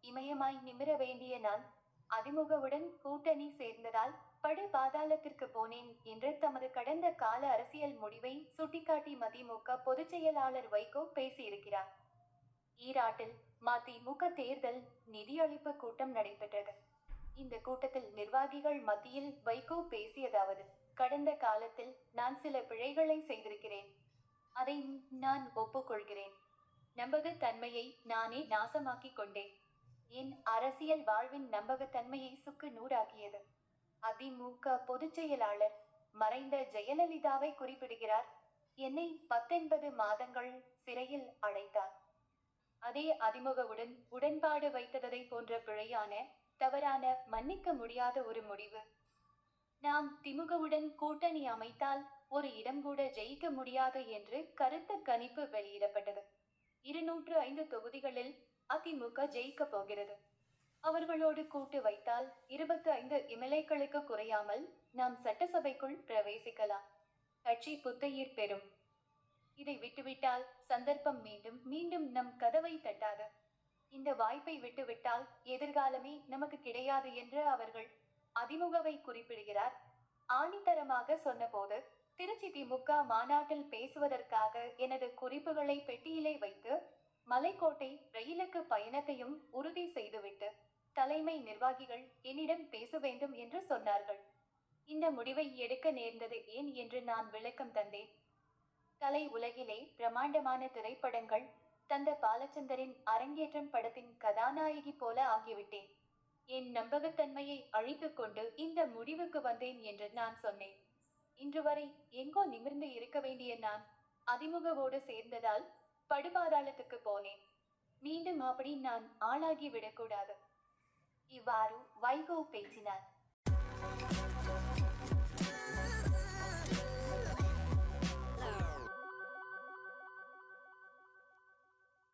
இமயமாய் நிமிர வேண்டிய நான் அதிமுகவுடன் கூட்டணி சேர்ந்ததால் படு பாதாளத்திற்கு போனேன் என்று தமது கடந்த கால அரசியல் முடிவை சுட்டிக்காட்டி மதிமுக பொதுச் செயலாளர் வைகோ பேசியிருக்கிறார். ஈராட்டில் மதிமுக தேர்தல் நிதியளிப்பு கூட்டம் நடைபெற்றது. இந்த கூட்டத்தில் நிர்வாகிகள் மத்தியில் வைகோ பேசியதாவது: கடந்த காலத்தில் நான் சில பிழைகளை செய்திருக்கிறேன். அதை நான் ஒப்புக்கொள்கிறேன். நம்பகத்தன்மையை நானே நாசமாக்கிக் கொண்டேன். என் அரசியல் வாழ்வின் நம்பகத்தன்மையை சுக்கு நூறாக்கியது. அதிமுக பொதுச் செயலாளர் மறைந்த ஜெயலலிதாவை குறிப்பிடுகிறார். என்னை 19 மாதங்கள் சிறையில் அடைத்தார். அதே அதிமுகவுடன் உடன்பாடு வைத்ததை போன்ற பிழையான, தவறான, மன்னிக்க முடியாத ஒரு முடிவு. நாம் திமுகவுடன் கூட்டணி அமைத்தால் ஒரு இடம் கூட ஜெயிக்க முடியாது என்று கருத்து கணிப்பு வெளியிடப்பட்டது. 205 தொகுதிகளில் அதிமுக ஜெயிக்க போகிறது. அவர்களோடு கூட்டு வைத்தால் 25 எம்எல்ஏக்களுக்கு குறையாமல் நாம் சட்டசபைக்குள் பிரவேசிக்கலாம். கட்சி புத்துயிர் பெறும். இதை விட்டுவிட்டால் சந்தர்ப்பம் மீண்டும் மீண்டும் நம் கதவை தட்டாது. இந்த வாய்ப்பை விட்டுவிட்டால் எதிர்காலமே நமக்கு கிடையாது என்று அவர்கள் அதிமுகவை குறிப்பிடுகிறார். ஆணித்தரமாக சொன்னபோது, திருச்சி திமுக மாநாட்டில் பேசுவதற்காக எனது குறிப்புகளை பெட்டியிலே வைத்து மலைக்கோட்டை ரயிலுக்கு பயணத்தையும் உறுதி செய்துவிட்டு தலைமை நிர்வாகிகள் என்னிடம் பேச வேண்டும் என்று சொன்னார்கள். இந்த முடிவை எடுக்க நேர்ந்தது ஏன் என்று நான் விளக்கம் தந்தேன். கலை உலகிலே பிரம்மாண்டமான திரைப்படங்கள் தந்த பாலச்சந்தரின் அரங்கேற்றம் படத்தின் கதாநாயகி போல ஆகிவிட்டேன். என் நம்பகத்தன்மையை அழித்துக் கொண்டு இந்த முடிவுக்கு வந்தேன் என்று நான் சொன்னேன். இன்று வரை எங்கோ நிமிர்ந்து இருக்க வேண்டிய நான் அதிமுகவோடு சேர்ந்ததால் படுபாதாளத்துக்கு போனேன். மீண்டும் அப்படி நான் ஆளாகி விடக்கூடாது. இவ்வாறு வைகோ பேசினார்.